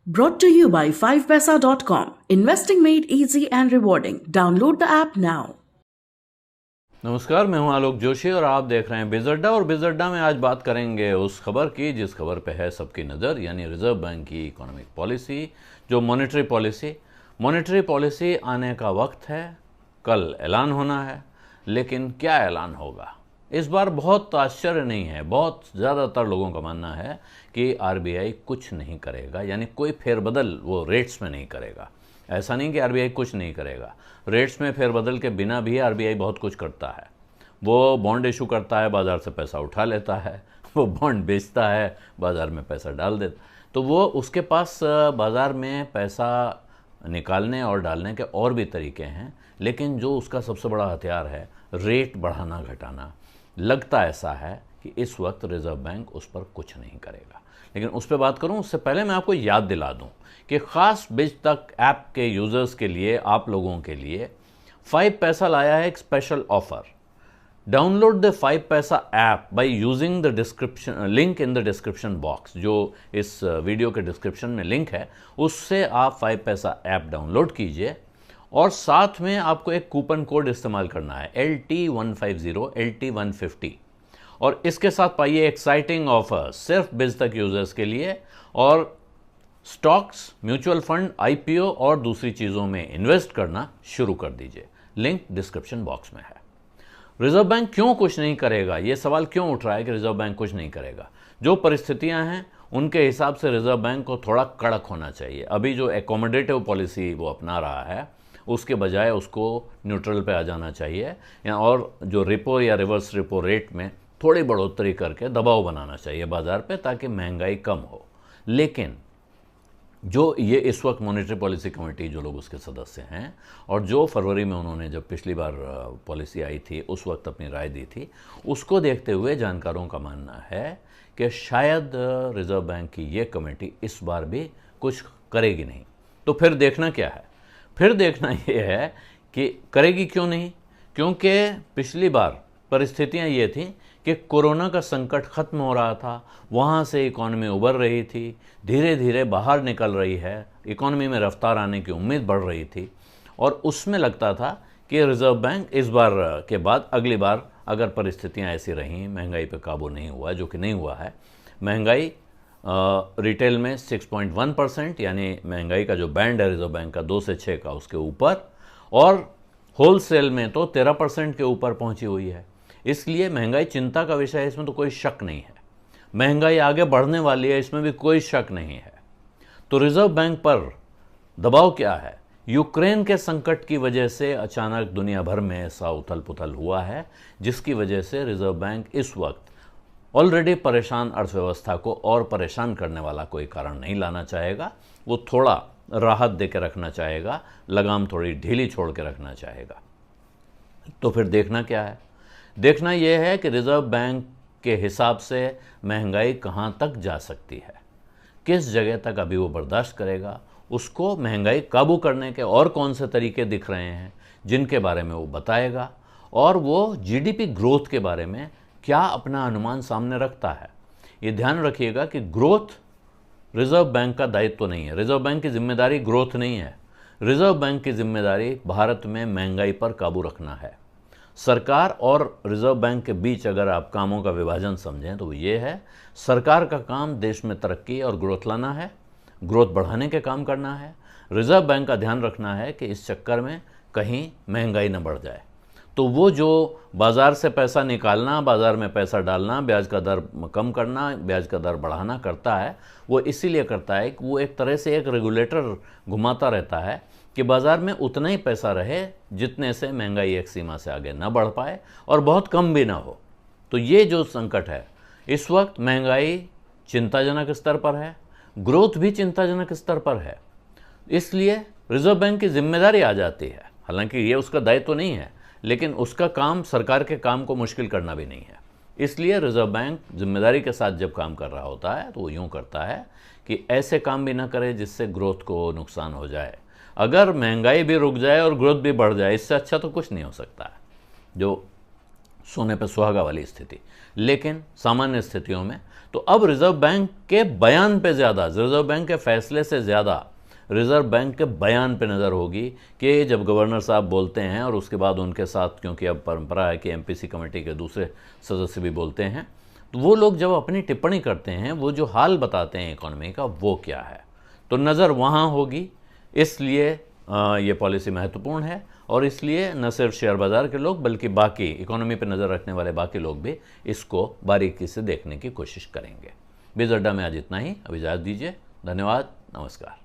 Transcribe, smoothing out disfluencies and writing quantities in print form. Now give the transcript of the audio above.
Brought to you by 5paisa.com. Investing made easy and rewarding. Download the app now. नमस्कार, मैं हूं आलोक जोशी और आप देख रहे हैं बिजअड्डा। और बिजअड्डा में आज बात करेंगे उस खबर की जिस खबर पे है सबकी नज़र, यानी रिजर्व बैंक की इकोनॉमिक पॉलिसी, जो मॉनेटरी पॉलिसी आने का वक्त है। कल ऐलान होना है, लेकिन क्या ऐलान होगा इस बार बहुत आश्चर्य नहीं है। बहुत ज़्यादातर लोगों का मानना है कि आरबीआई कुछ नहीं करेगा, यानी कोई फेरबदल वो रेट्स में नहीं करेगा। ऐसा नहीं कि आरबीआई कुछ नहीं करेगा, रेट्स में फेरबदल के बिना भी आरबीआई बहुत कुछ करता है। वो बॉन्ड इशू करता है, बाज़ार से पैसा उठा लेता है, वो बॉन्ड बेचता है, बाज़ार में पैसा डाल देता। तो वो उसके पास बाज़ार में पैसा निकालने और डालने के और भी तरीके हैं, लेकिन जो उसका सबसे बड़ा हथियार है रेट बढ़ाना घटाना, लगता ऐसा है कि इस वक्त रिज़र्व बैंक उस पर कुछ नहीं करेगा। लेकिन उस पर बात करूं उससे पहले मैं आपको याद दिला दूं कि ख़ास बिजतक ऐप के यूज़र्स के लिए, आप लोगों के लिए 5 पैसा लाया है एक स्पेशल ऑफ़र। डाउनलोड द 5 पैसा app by using the description link in the description box. जो इस वीडियो के डिस्क्रिप्शन में लिंक है, उससे आप 5 पैसा ऐप डाउनलोड कीजिए और साथ में आपको एक कूपन कोड इस्तेमाल करना है LT150 LT150। और इसके साथ पाइए एक्साइटिंग ऑफर सिर्फ बिज तक यूजर्स के लिए, और स्टॉक्स, म्यूचुअल फंड, आईपीओ और दूसरी चीज़ों में इन्वेस्ट करना शुरू कर दीजिए। लिंक डिस्क्रिप्शन बॉक्स में है। रिजर्व बैंक क्यों कुछ नहीं करेगा, ये सवाल क्यों उठ रहा है कि रिजर्व बैंक कुछ नहीं करेगा? जो परिस्थितियां हैं उनके हिसाब से रिजर्व बैंक को थोड़ा कड़क होना चाहिए। अभी जो एकोमोडेटिव पॉलिसी वो अपना रहा है, उसके बजाय उसको न्यूट्रल पे आ जाना चाहिए, और जो रिपो या रिवर्स रिपो रेट में थोड़ी बढ़ोतरी करके दबाव बनाना चाहिए बाज़ार पे, ताकि महंगाई कम हो। लेकिन जो ये इस वक्त मॉनेटरी पॉलिसी कमेटी, जो लोग उसके सदस्य हैं और जो फरवरी में उन्होंने जब पिछली बार पॉलिसी आई थी उस वक्त अपनी राय दी थी, उसको देखते हुए जानकारों का मानना है कि शायद रिजर्व बैंक की ये कमेटी इस बार भी कुछ करेगी नहीं। तो फिर देखना क्या है? फिर देखना ये है कि करेगी क्यों नहीं। क्योंकि पिछली बार परिस्थितियां ये थी कि कोरोना का संकट खत्म हो रहा था, वहाँ से इकॉनमी उभर रही थी, धीरे धीरे बाहर निकल रही है, इकॉनमी में रफ्तार आने की उम्मीद बढ़ रही थी, और उसमें लगता था कि रिज़र्व बैंक इस बार के बाद अगली बार अगर परिस्थितियां ऐसी रहीं, महंगाई पर काबू नहीं हुआ, जो कि नहीं हुआ है। महंगाई रिटेल में 6.1%, यानी महंगाई का जो बैंड है रिजर्व बैंक का 2 से 6 का, उसके ऊपर, और होलसेल में तो 13% के ऊपर पहुंची हुई है। इसलिए महंगाई चिंता का विषय है, इसमें तो कोई शक नहीं है। महंगाई आगे बढ़ने वाली है, इसमें भी कोई शक नहीं है। तो रिजर्व बैंक पर दबाव क्या है? यूक्रेन के संकट की वजह से अचानक दुनिया भर में ऐसा उथल पुथल हुआ है, जिसकी वजह से रिजर्व बैंक इस वक्त ऑलरेडी परेशान अर्थव्यवस्था को और परेशान करने वाला कोई कारण नहीं लाना चाहेगा। वो थोड़ा राहत दे के रखना चाहेगा, लगाम थोड़ी ढीली छोड़ के रखना चाहेगा। तो फिर देखना क्या है? देखना यह है कि रिजर्व बैंक के हिसाब से महंगाई कहाँ तक जा सकती है, किस जगह तक अभी वो बर्दाश्त करेगा, उसको महंगाई काबू करने के और कौन से तरीके दिख रहे हैं जिनके बारे में वो बताएगा, और वो जीडीपी ग्रोथ के बारे में क्या अपना अनुमान सामने रखता है। ये ध्यान रखिएगा कि ग्रोथ रिजर्व बैंक का दायित्व तो नहीं है, रिजर्व बैंक की जिम्मेदारी ग्रोथ नहीं है। रिजर्व बैंक की जिम्मेदारी भारत में महंगाई पर काबू रखना है। सरकार और रिजर्व बैंक के बीच अगर आप कामों का विभाजन समझें तो ये है, सरकार का काम देश में तरक्की और ग्रोथ लाना है, ग्रोथ बढ़ाने के काम करना है। रिजर्व बैंक का ध्यान रखना है कि इस चक्कर में कहीं महंगाई न बढ़ जाए। तो वो जो बाज़ार से पैसा निकालना, बाज़ार में पैसा डालना, ब्याज का दर कम करना, ब्याज का दर बढ़ाना करता है, वो इसीलिए करता है कि वो एक तरह से एक रेगुलेटर घुमाता रहता है कि बाज़ार में उतना ही पैसा रहे जितने से महंगाई एक सीमा से आगे ना बढ़ पाए और बहुत कम भी ना हो। तो ये जो संकट है इस वक्त, महंगाई चिंताजनक स्तर पर है, ग्रोथ भी चिंताजनक स्तर पर है। इसलिए रिजर्व बैंक की जिम्मेदारी आ जाती है। हालांकि ये उसका दायित्व तो नहीं है, लेकिन उसका काम सरकार के काम को मुश्किल करना भी नहीं है। इसलिए रिजर्व बैंक जिम्मेदारी के साथ जब काम कर रहा होता है तो वो यूँ करता है कि ऐसे काम भी ना करे जिससे ग्रोथ को नुकसान हो जाए। अगर महंगाई भी रुक जाए और ग्रोथ भी बढ़ जाए, इससे अच्छा तो कुछ नहीं हो सकता है। जो सोने पर सुहागा वाली स्थिति। लेकिन सामान्य स्थितियों में तो अब रिजर्व बैंक के बयान पे ज़्यादा, रिजर्व बैंक के फैसले से ज़्यादा रिजर्व बैंक के बयान पे नज़र होगी कि जब गवर्नर साहब बोलते हैं और उसके बाद उनके साथ, क्योंकि अब परंपरा है कि एमपीसी कमेटी के दूसरे सदस्य भी बोलते हैं, तो वो लोग जब अपनी टिप्पणी करते हैं, वो जो हाल बताते हैं इकोनॉमी का, वो क्या है, तो नज़र वहाँ होगी। इसलिए ये पॉलिसी महत्वपूर्ण है और इसलिए न सिर्फ शेयर बाज़ार के लोग बल्कि बाकी इकोनॉमी पर नज़र रखने वाले बाकी लोग भी इसको बारीकी से देखने की कोशिश करेंगे। बिज़ अड्डा में आज इतना ही। अब इजाज़त दीजिए। धन्यवाद। नमस्कार।